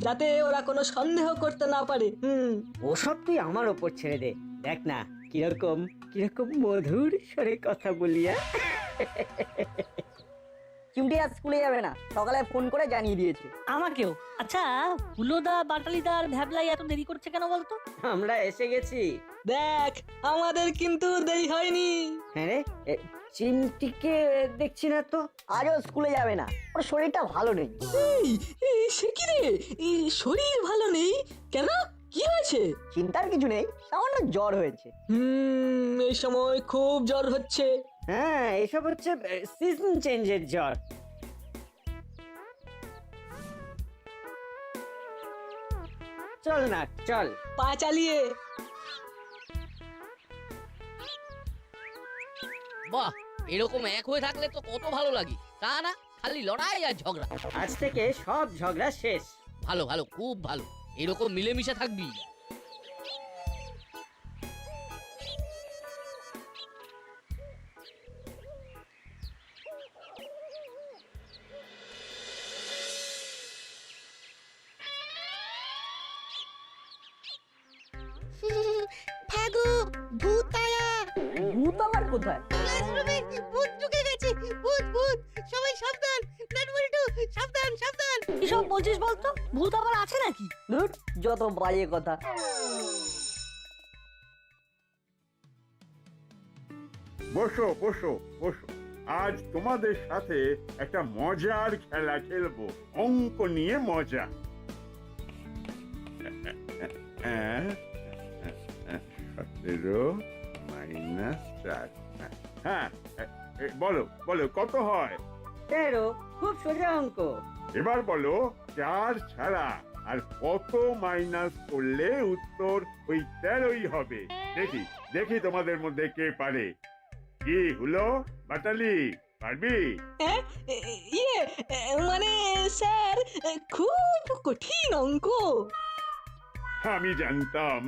যাতে ওরা কোনো সন্দেহ করতে না পারে। ওসব তুই আমার ওপর ছেড়ে দে। দেখ না কিরকম কিরকম মধুর স্বরে কথা বলিয়া। চিমটি আজ স্কুলে যাবে না, সকালে ফোন করে জানিয়ে দিয়েছে। আমাকেও। আচ্ছা, হুলোদা বাটালিদা আর ভ্যাবলাই এত দেরি করছে কেন বলতো? আমরা এসে গেছি। দেখ আমাদের কিন্তু দেরি হয়নি। হ্যাঁ রে, চিমটিকে দেখছি না তো। আজও স্কুলে যাবে না, ওর শরীরটা ভালো নেই। সে কি রে, শরীর ভালো নেই কেন? কি হয়েছে? চিন্তার কিছু নেই, সামান্য জ্বর হয়েছে। এই সময় খুব জ্বর হচ্ছে। হ্যাঁ, এসব হচ্ছে সিজন চেঞ্জের জ্বর। চল না চল। পা চালিয়ে। বাহ, এরকম এক হয়ে থাকলে তো কত ভালো লাগে, তা না? খালি লড়াই আর ঝগড়া। আজ থেকে সব ঝগড়া শেষ। ভালো ভালো, খুব ভালো, এরকম মিলেমিশে থাকবি। ভাগো, ভূত আয়া। ভূত আবার কোথায়? ক্লাসরুমে ভূত ঢুকে গেছে। ভূত ভূত, সবাই সাবধান। নাটবল্টু, সাবধান সাবধান। কিসব বলছিস বলতো? ভূত আবার আছে নাকি? ধুর, যত বাজে কথা। বসো বসো বসো, আজ তোমাদের সাথে একটা মজার খেলা খেলবো, অঙ্ক নিয়ে মজা। 17 মাইনাস 4। হ্যাঁ, বলো বলো কত হয়? 13, খুব সোজা অঙ্ক। এবার বলো 4 ছাড়া আর কত মাইনাস করলে উত্তর ওই 13ই হবে। দেখি দেখি তোমাদের মধ্যে কে পারে। কি হলো বাটালি, পারবি? মানে স্যার, খুব কঠিন অঙ্ক। আমি জানতাম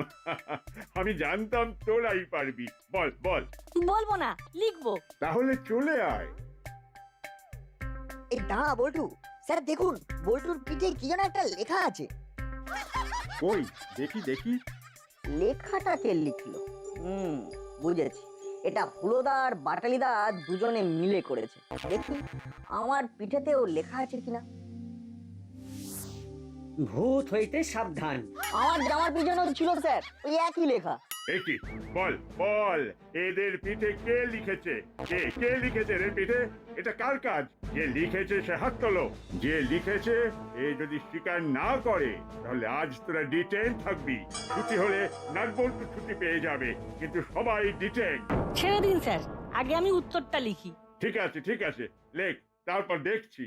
আমি জানতাম তোরাই পারবি। বল বল। বলবো না, লিখবো। তাহলে চলে আয়। এই দাঁড়া বল্টু, স্যার দেখুন, বল্টুর পিঠে কি যেন একটা লেখা আছে। ওই দেখি দেখি। লেখাটা কে লিখলো? বুঝেছি, এটা হুলোদা আর বাটালিদা দুজনে মিলে করেছে। দেখি আমার পিঠেতেও লেখা আছে কিনা। ভূত হইতে সাবধান। আমার জামার পিছনেও ছিল স্যার, ওই একই লেখা। একই, বল বল, এদের পিঠে কে লিখেছে? কে কে লিখেছে এদের পিঠে? এটা কার কাজ? যে লিখেছে সে হাত তোলো। যে লিখেছে এ যদি স্বীকার না করে তাহলে আজ তোরা ডিটেন থাকবি। ছুটি হলে নাটবল্টু ছুটি পেয়ে যাবে, কিন্তু সবাই ডিটেন। ছেড়ে দিন স্যার, আগে আমি উত্তরটা লিখি। ঠিক আছে লেখ, তারপর দেখছি।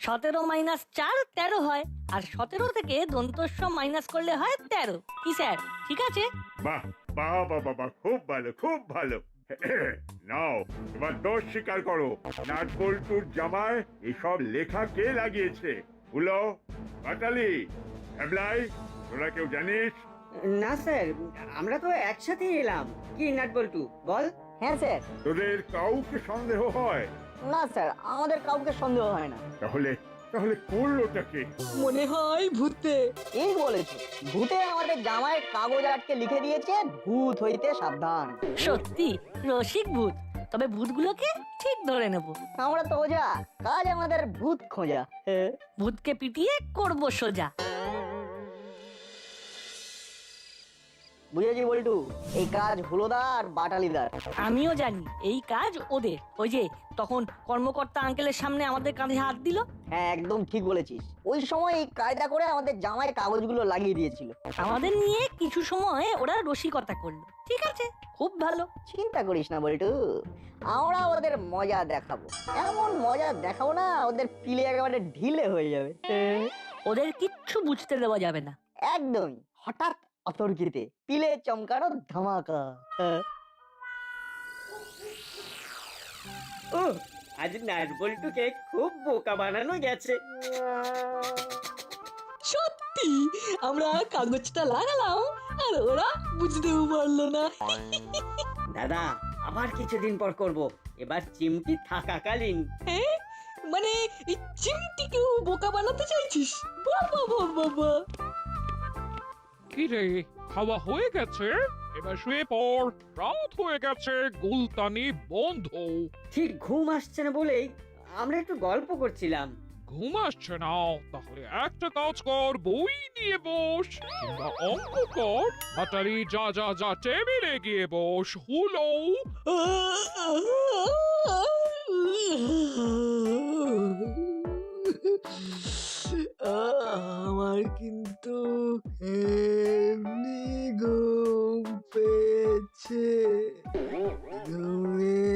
17 মাইনাস 4 13 হয়, আর 17 থেকে দন্তস্ব মাইনাস করলে হয় 13। কি স্যার, ঠিক আছে? বাহ বাহ বাহ বাহ, খুব ভালো খুব ভালো। নাও এবার দোষ স্বীকার করো। নাটবল্টুর জামায় এসব লেখা কে লাগিয়েছে? হলো বাটালি, ভ্যাবলাই, তোরা কেউ জানিস? না স্যার, আমরা তো একসাথে এলাম। কি নাটবল্টু বল। হ্যাঁ স্যার। তোদের কাউকে সন্দেহ হয়? না স্যার, আমাদের কাউকে সন্দেহ হয় না। তাহলে তাহলে করলোটাকে? মনে হয় ভূতে। এই বলেছো, ভূতে আমাদের জামায় কাগজ আটকে লিখে দিয়েছে, ভূত হইতে সাবধান। সত্যি রসিক ভূত। তবে ভূতগুলোকে ঠিক ধরে নেব। আমরা তো ওজা, কাজ আমাদের ভূত খোঁজা। ভূতকে পিটিয়ে করব সোজা। বুঝেছি বল্টু, এই কাজ হুলোদা আর বাটালিদার। আমিও জানি এই কাজ ওদের। ওই যে তখন কর্মকর্তা আঙ্কেলের সামনে আমাদের কাঁধে হাত দিল। হ্যাঁ, একদম ঠিক বলেছিস। ওই সময় এই কায়দা করে আমাদের জামায় কাগজগুলো লাগিয়ে দিয়েছিল। আমাদের নিয়ে কিছু সময় ওরা রসিকতা করলো। ঠিক আছে, খুব ভালো। চিন্তা করিস না বল্টু, আমরা ওদের মজা দেখাবো। এমন মজা দেখাবো না, ওদের পিলে একেবারে ঢিলে হয়ে যাবে। ওদের কিচ্ছু বুঝতে দেওয়া যাবে না। একদমই, হঠাৎ অতর্কিতে পিলে চমকানো ধামাকা। ও, আজ নাটবল্টুকে খুব বোকা বানানো গেছে। সত্যি আমরা কাগজটা লাগালাম আর ওরা বুঝতেও পারলো না। দাদা, আবার কিছুদিন পর করব। এবার চিমটি থাকাকালীন। মানে এই চিমটিকেও বোকা বানাতে চাইছিস? বাবা বাবা বাবা! কি রে, খাওয়া হয়ে গেছে? এবার শুয়ে পড়, রাত হয়ে গেছে, গুলতানি বন্ধ। ঠিক ঘুম আসছে না বলেই আমরা একটু গল্প করছিলাম। ঘুম আসছে না? তাহলে একটা কাজ কর, বই নিয়ে বস, কিংবা অঙ্ক কর। হাটারি যা যা যা, টেবিলে গিয়ে বস। হুলো, আমার কিন্তু এমনি ঘুম পেয়েছে, ঘুমে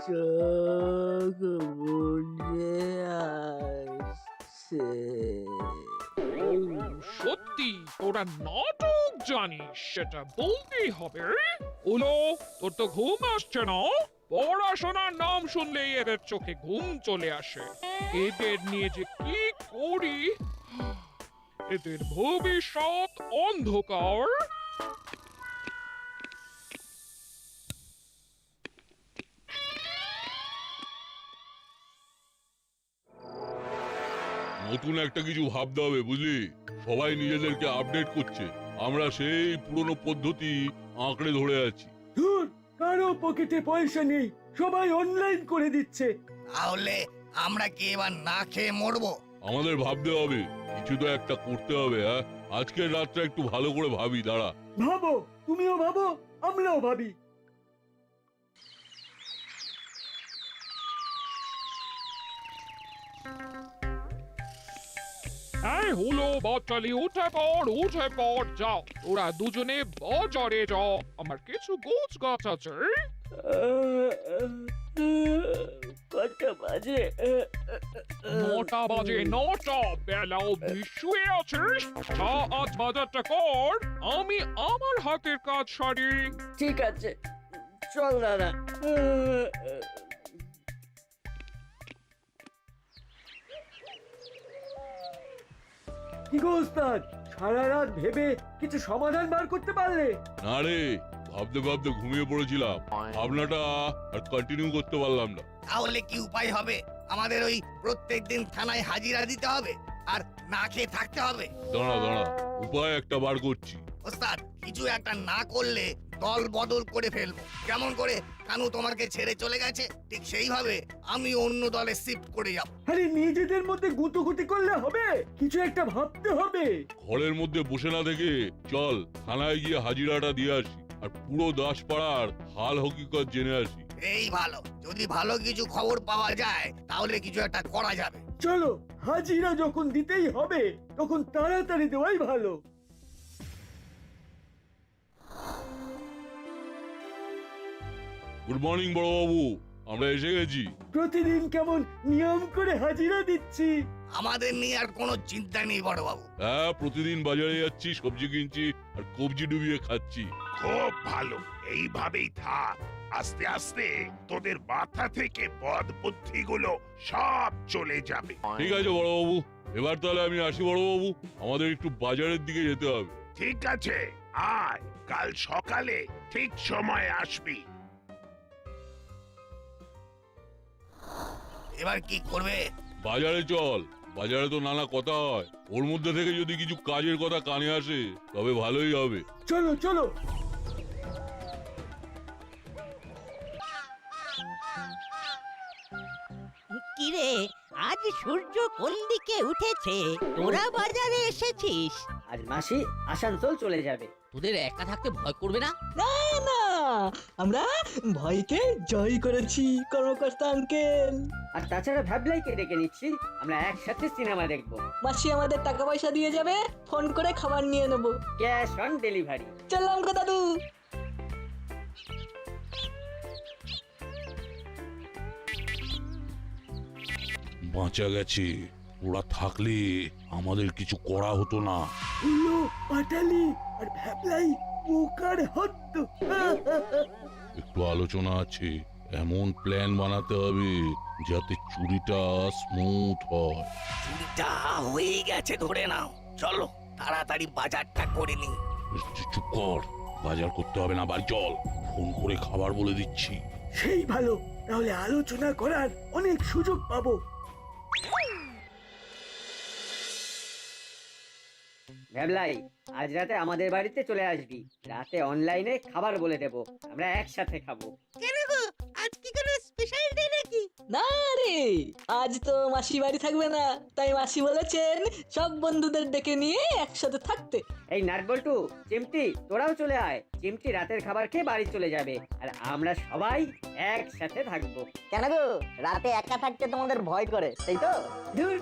চোখ বুঝে আসছে। সত্যি তোরা নাটক জানিস, সেটা বলতেই হবে। হুলো, তোর তো ঘুম আসছে না? পড়াশোনার নাম শুনলেই এদের চোখে ঘুম চলে আসে। এদের নিয়ে যে কি করি, এদের ভবিষ্যৎ অন্ধকার। নতুন একটা কিছু ভাবতে হবে, বুঝলি? সবাই নিজেদেরকে আপডেট করছে, আমরা সেই পুরনো পদ্ধতি আঁকড়ে ধরে আছি। ধুর, কারো পকেটে পয়সা নেই, সবাই অনলাইন করে দিচ্ছে। তাহলে আমরা কি এবার না খেয়ে মরবো? আমাদের ভাবতে হবে, কিছু তো একটা করতে হবে। হ্যাঁ, আজকের রাতটা একটু ভালো করে ভাবি। দাঁড়া, ভাবো, তুমিও ভাবো, আমরাও ভাবি। এই হলো বাচ্চালি, উঠে পড়, যাও। ওরা দুজনে বাজারে যাও, আমার কিছু গোছ গাছ আছে। কটা বাজে? 9টা বাজে, 9টা। বেলা অব্দি শুয়ে আছিস? যা, আজ বাজারটা কর, আমি আমার হাতের কাজ সারি। ঠিক আছে, চল দাদা। কি গো ওস্তাদ, সারা রাত ভেবে কিছু সমাধান বার করতে পারলে? না রে, ভাবতে ভাবতে ঘুমিয়ে পড়েছিলাম, ভাবনাটা আর কন্টিনিউ করতে পারলাম না। তাহলে কি উপায় হবে? আমাদের ওই প্রত্যেকদিন থানায় হাজিরা দিতে হবে আর না খেয়ে থাকতে হবে। দাঁড়া দাঁড়া, উপায় একটা বার করছি। ওস্তাদ, কিছু একটা না করলে দল বদল করে ফেলবো। কেমন করে কানু তোমাকে ছেড়ে চলে গেছে, ঠিক সেইভাবে আমি অন্য দলে শিফট করে যাব। আরে নিজেদের মধ্যে গুটোগুটি করলে হবে, কিছু একটা ভাবতে হবে। ঘরের মধ্যে বসে না থেকে চল থানায় গিয়ে হাজিরাটা দিয়ে আসি, আর পুরো দাসপাড়ার হাল হকিকত জেনে আসি। এই ভালো, যদি ভালো কিছু খবর পাওয়া যায় তাহলে কিছু একটা করা যাবে। চলো, হাজিরা যখন দিতেই হবে তখন তাড়াতাড়ি দেওয়াই ভালো। গুড মর্নিং বড়বাবু, আমরা এসে গেছি। প্রতিদিন কেমন নিয়ম করে হাজিরা দিচ্ছি। আমাদের নিয়ে আর কোনো চিন্তা নেই বড় বাবু। হ্যাঁ, প্রতিদিন বাজারে যাচ্ছি, সবজি কিনছি আর কবজি ডুবিয়ে খাচ্ছি। খুব ভালো, এইভাবেই থাক। আস্তে আস্তে তোদের মাথা থেকে বদ বুদ্ধিগুলো সব চলে যাবে। ঠিক আছে বড়বাবু, এবার তাহলে আমি আসি বড়বাবু, আমাদের একটু বাজারের দিকে যেতে হবে। ঠিক আছে, আয়, কাল সকালে ঠিক সময় আসবি। এবার কি করবে? বাজারে চল, বাজারে তো নানা কথা হয়, ওর মধ্যে থেকে যদি কিছু কাজের কথা কানে আসে তবে ভালোই হবে। চলো চলো। কিরে, আজ সূর্য কোন দিকে উঠেছে? তোরা বাজারে এসেছিস? আজ মাসি আসানসোল চলে যাবে। তোদের একা থাকতে ভয় করবে না? না না, আমরা ভয়কে জয় করেছি কর্মকর্তা আঙ্কেল। আর তাছাড়া ভ্যাবলাইকে ডেকে নিচ্ছি, আমরা একসাথে সিনেমা দেখবো। মাসি আমাদের টাকা পয়সা দিয়ে যাবে, ফোন করে খাবার নিয়ে নেবো। Cash on delivery. চললাম গো দাদু। বাঁচা গেছে, ওরা থাকলে আমাদের কিছু করা হতো না। হলো পাটালি আর ভ্যাবলাই পোকার হদ্দ। একটু আলোচনা আছে, এমন প্ল্যান বানাতে হবে যাতে চুরিটা স্মুথ হয়। চুরিটা হয়ে গেছে ধরে নাও, চলো তাড়াতাড়ি বাজারটা করে নি। চুপ কর, বাজার করতে হবে না, বাড়ি চল, ফোন করে খাবার বলে দিচ্ছি। সেই ভালো, তাহলে আলোচনা করার অনেক সুযোগ পাবো। ভ্যাবলাই, আজ রাতে আমাদের বাড়িতে চলে আসবি। রাতে অনলাইনে খাবার বলে দেব, আমরা একসাথে খাবো। কেন গো, আজ কি কোনো স্পেশাল ডে নাকি? না রে, আজ তো মাসি বাড়ি থাকবে না, তাই মাসি বলেছেন সব বন্ধুদের ডেকে নিয়ে একসাথে থাকতে। এই নাটবল্টু, চিমটি, তোরাও চলে আয়। চিমটি রাতের খাবার খেয়ে বাড়ি চলে যাবে, আর আমরা সবাই একসাথে থাকবো। কেন গো, রাতে একা থাকতে তোমাদের ভয় করে, তাই তো? ধুর,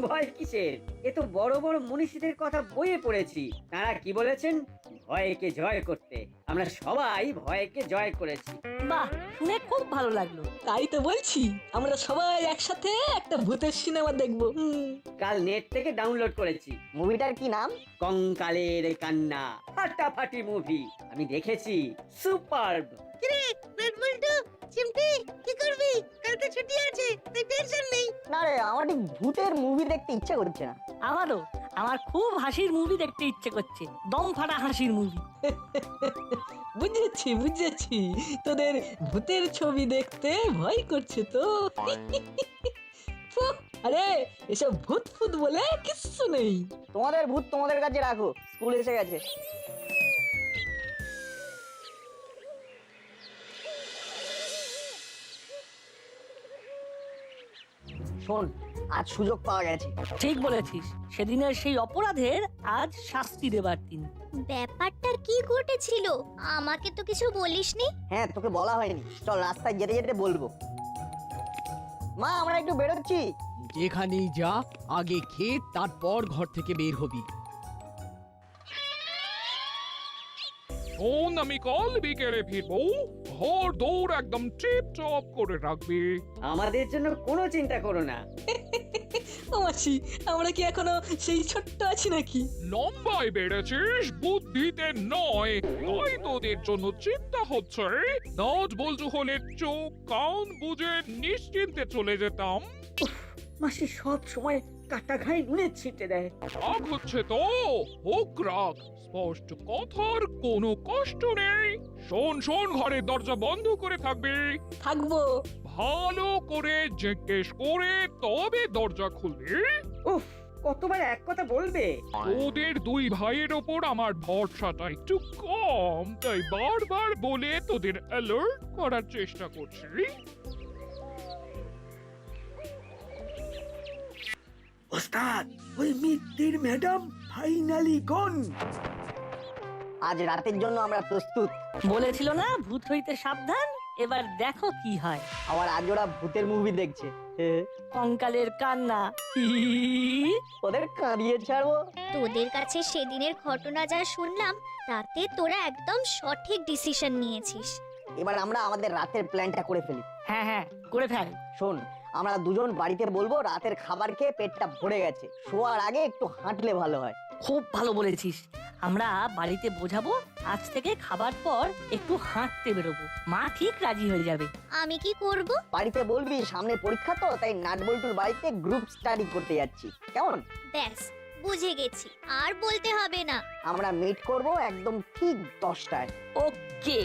ভয় কিসের? এ তো বড় বড় মনীষীদের কথা বইয়ে পড়েছি। তারা কি বলেছেন? ভয়কে জয় করতে। আমরা সবাই ভয়কে জয় করেছি। বাহ, শুনে খুব ভালো লাগলো। তাই তো বলছি, আমরা সবাই একসাথে একটা ভূতের সিনেমা দেখবো। কাল নেট থেকে ডাউনলোড করেছি। মুভিটার কি নাম? কঙ্কালের কান্না, ফাটাফাটি মুভি। আমি দেখেছি, সুপারব। কিরে নাটবল্টু, চিমটি, কি করবি? কালকে ছুটি আছে, তাই টেনশন নেই। না রে, আমার ঠিক ভূতের মুভি দেখতে ইচ্ছে করছে না। আমারও, আমার খুব হাসির মুভি দেখতে ইচ্ছে করছে, দম ফাটা হাসির মুভি। বুঝেছি বুঝেছি, তোদের ভূতের ছবি দেখতে ভয় করছে তো। ফুহ, আরে এসব ভূত ফুত বলে কিচ্ছু নেই। তোমাদের ভূত তোমাদের কাছে রাখো, স্কুল এসে গেছে। শোন, আজ সুযোগ পাওয়া গেছে। ঠিক বলেছিস, সেদিনের সেই অপরাধের আজ শাস্তি দেবার দিন। ব্যাপারটা কি ঘটেছিল? আমাকে তো কিছু বলিসনি। হ্যাঁ, তোকে বলা হয়নি। চল, রাস্তায় যেতে যেতে বলবো। মা, আমরা একটু বেরোচ্ছি। যেখানেই যা, আগে খেয়ে তারপর ঘর থেকে বের হবি। শোন, আমি কাল বিকেলে ফিরবো। ঘর দৌড় একদম টিপ টপ করে রাখবি। আমাদের জন্য কোনো চিন্তা করো না। ও মাসি, আমরা কি এখনো সেই ছোট্ট আছি নাকি? লম্বায় বেড়েছিস, বুদ্ধিতে নয়, তাই তোদের জন্য চিন্তা হচ্ছে। নাট বল্টু হলে চোখ কান বুঝে নিশ্চিন্তে চলে যেতাম। মাসি সব সময় কাটা ঘাই নুনে ছিটে দেয়। রাগ হচ্ছে তো? হোক রাগ, স্পষ্ট কথার কোনো কষ্ট নেই। শোন শোন, ঘরের দরজা বন্ধ করে থাকবি। থাকবো। ভালো করে জিজ্ঞেস করে তবে দরজা খুলবি। উফ, কতবার এক কথা বলবে? তোদের দুই ভাইয়ের ওপর আমার ভরসাটা একটু কম, তাই বারবার বলে তোদের অ্যালার্ট করার চেষ্টা করছি। ওস্তাদ, ওই মিত্তির ম্যাডাম ফাইনালি গন। আজ রাতের জন্য আমরা প্রস্তুত। বলেছিল না ভূত হইতে সাবধান, এবার দেখো কি হয়। আবার আজ ওরা ভূতের মুভি দেখছে। কঙ্কালের কান্না। ওদের কাঁদিয়ে ছাড়বো। তোদের কাছে সেদিনের ঘটনা যা শুনলাম, তাতে তোরা একদম সঠিক ডিসিশন নিয়েছিস। এবার আমরা আমাদের রাতের প্ল্যানটা করে ফেলি। হ্যাঁ হ্যাঁ, করে ফেল। শোন, আমরা দুজন বাড়িতে বলবো রাতের খাবার খেয়ে পেটটা ভরে গেছে, শোয়ার আগে একটু হাঁটলে ভালো হয়। খুব ভালো বলেছিস। আমরা বাড়িতে বোঝাবো আজ থেকে খাবার পর একটু হাঁটতে বেরোবো। মা ঠিক রাজি হয়ে যাবে। আমি কি করব? বাড়িতে বলবি সামনে পরীক্ষা তো, তাই নাটবল্টুর বাড়িতে গ্রুপ স্টাডি করতে যাচ্ছি। কেমন? ব্যাস, বুঝে গেছি, আর বলতে হবে না। আমরা মিট করব একদম ঠিক 10টায়। ওকে।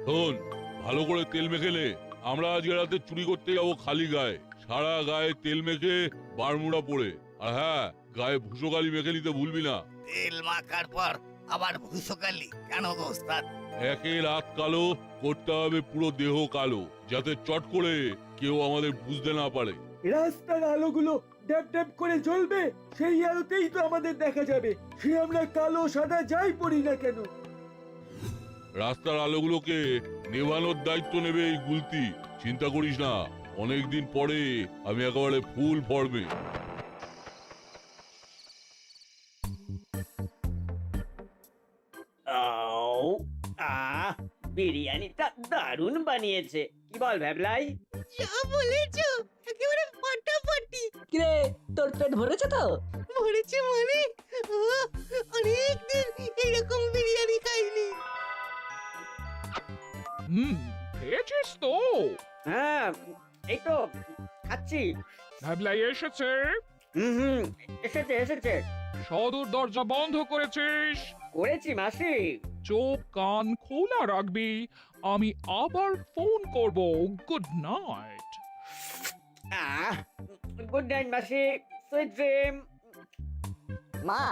শোন, ভালো করে তেল মেখে নে। আমরা আজকে রাতে চুরি করতে যাবো খালি গায়ে। সারা গায়ে তেল মেখে, বারমুড়া পরে। আর হ্যাঁ, গায়ে ভুসোকালি মেখে নিতে ভুলবি না। তেল মাখার পর আবার ভুসকালি কেন গো ওস্তাদ? একে রাত কালো করতে হবে, পুরো দেহ কালো, যাতে চট করে কেউ আমাদের বুঝতে না পারে। রাস্তার আলোগুলো ড্যাব ড্যাব করে জ্বলবে, সেই আলোতেই তো আমাদের দেখা যাবে। সে আমরা কালো সাদা যাই পড়ি না কেন। রাস্তার আলোগুলোকে নেভানোর দায়িত্ব নেবে এই গুলতি। চিন্তা করিস না, অনেকদিন পরে আমি একেবারে ফুল ফর্মে। বিরিয়ানিটা দারুণ বানিয়েছে। কি বল ভ্যাবলাই? যা বলেছো, একেবারে ফাটাফাটি। কিরে, তোর পেট ভরেছে তো? ভরেছে মানে? অনেকদিন এরকম বিরিয়ানি খাইনি। খেয়েছিস তো? হ্যাঁ, এই তো খাচ্ছি। ভ্যাবলাই এসেছে। হুম, এসেছে এসেছে। সদর দরজা বন্ধ করেছিস? করেছি মাসি। চোখ কান খোলা রাখবি, আমি আবার ফোন করব। Good night. গুড নাইট মাসি, সুইট ড্রিম। মা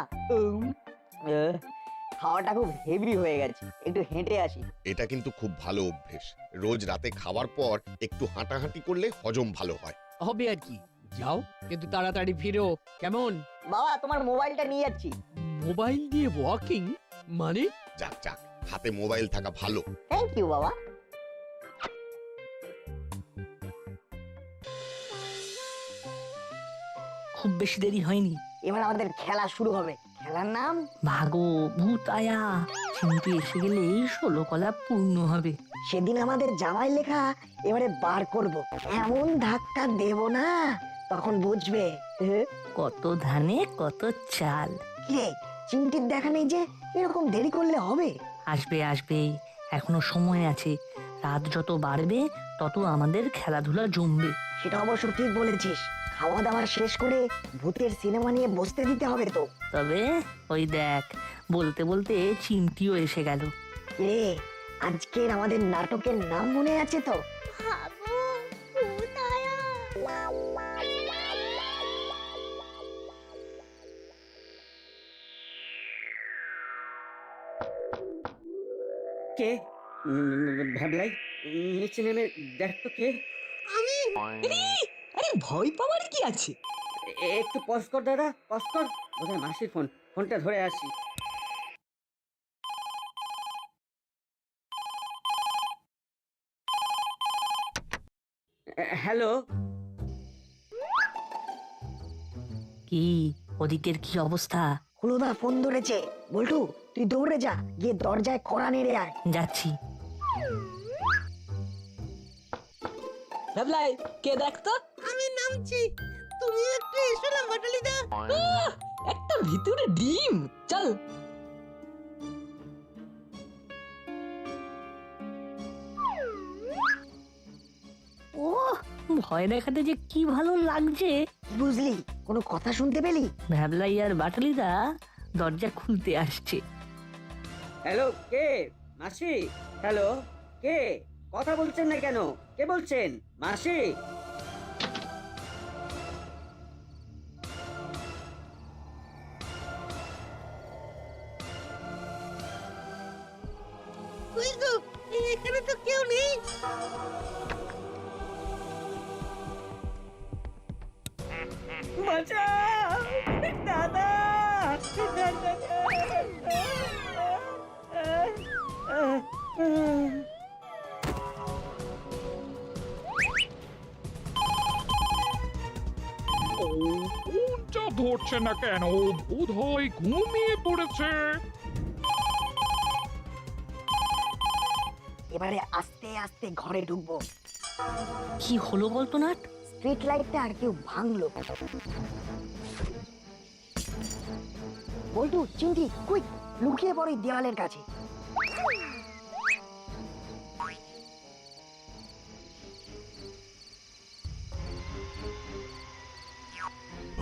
খাওয়াটা খুব হেভি হয়ে গেছে, একটু হেঁটে আসি। এটা কিন্তু খুব ভালো অভ্যেস। রোজ রাতে খাবার পর একটু হাঁটাহাঁটি করলে হজম ভালো হয়। হবে আর কি, যাও কিন্তু তাড়াতাড়ি ফিরো, কেমন? বাবা তোমার মোবাইলটা নিয়ে যাচ্ছি। মোবাইল দিয়ে ওয়াকিং মানে? যাক যাক, হাতে মোবাইল থাকা ভালো। থ্যাংক ইউ বাবা। খুব বেশি দেরি হয়নি। এবার আমাদের খেলা শুরু হবে। খেলার নাম ভাগো ভূত আয়া। চিমটি এসে গেলেই 16 কলা পূর্ণ হবে। সেদিন আমাদের জামাই লেখা এবারে বার করব, এমন ধাক্কা দেব না তখন বুঝবে। কত ধানে কত চাল। রে চিমটির দেখা নেই যে, এরকম দেরি করলে হবে? আসবে আসবে, এখনো সময় আছে। রাত যত বাড়বে তত আমাদের খেলাধুলা জমবে। সেটা অবশ্য ঠিক বলেছিস। খাওয়া দাওয়া শেষ করে ভূতের সিনেমা নিয়ে বসতে দিতে হবে তো। তবে ওই দেখ, বলতে বলতে চিমটিও এসে গেল। রে আজকের আমাদের নাটকের নাম মনে আছে তো? ভাগো ভূত আয়া। কে? ভাবলাই, নিচে নেমে দেখ তো কে। আরে ভয় পাওয়ার কি আছে? একটু পজ কর দাদা, পজ কর। বোধহয় মাসির ফোন, ফোনটা ধরে আসি। হ্যালো। কি ওদিকের কি অবস্থা? হুলোদা ফোন ধরেছে। বল্টু তুই দৌড়ে যা, গিয়ে দরজায় কড়া নেড়ে আয়। যাচ্ছি। ভাবলাই কে দেখতো? আমি নামছি, তুমি একটু এসো না বাটালিদা। একটা ভিতরে ডিম। চল। ও ভয় দেখাতে যে কি ভালো লাগছে। বুঝলি, কোনো কথা শুনতে পেলি? ভ্যাবলাই আর বাটালিদা দরজা খুলতে আসছে। হ্যালো, কে? মাসি? হ্যালো, কে? কথা বলছেন না কেন? কে বলছেন? মাসি? কই গো, এখানে তো কেউ নেই। বাঁচাও দাদা, ফোনটা ধরছে না কেন? বোধ হয় ঘুমিয়ে পড়েছে। এবারে আস্তে আস্তে ঘরে ঢুকবো। কি হলো বলতো না? স্ট্রিট লাইটটা আর কেউ ভাঙলো। বল্টু চিমটি কুইক লুকিয়ে পড়ে দেওয়ালের কাছে।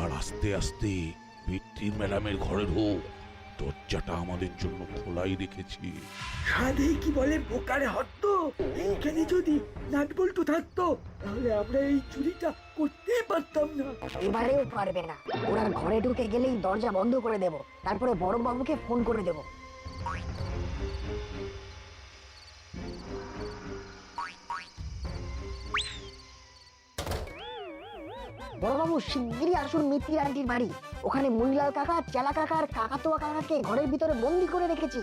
আর আস্তে আস্তে ভিত্তির ম্যাডামের ঘরে ঢোক। দরজাটা আমাদের জন্য খোলাই রেখেছি। সাধে কি বলে বোকারে হট্ট। এইখানে যদি নাট বল্টু থাকতো তাহলে আমরা এই চুরিটা করতেই পারতাম না। এবারেও পারবে না। ওরা ঘরে ঢুকে গেলেই দরজা বন্ধ করে দেব, তারপরে বড় বাবুকে ফোন করে দেব। বড়বাবু শিগগিরই আসুন মিত্রি আন্টির বাড়ি। ওখানে মুনিলাল কাকা, চেলা কাকা আর কাকাতোয়া কাকাকে ঘরের ভিতরে বন্দি করে রেখেছি।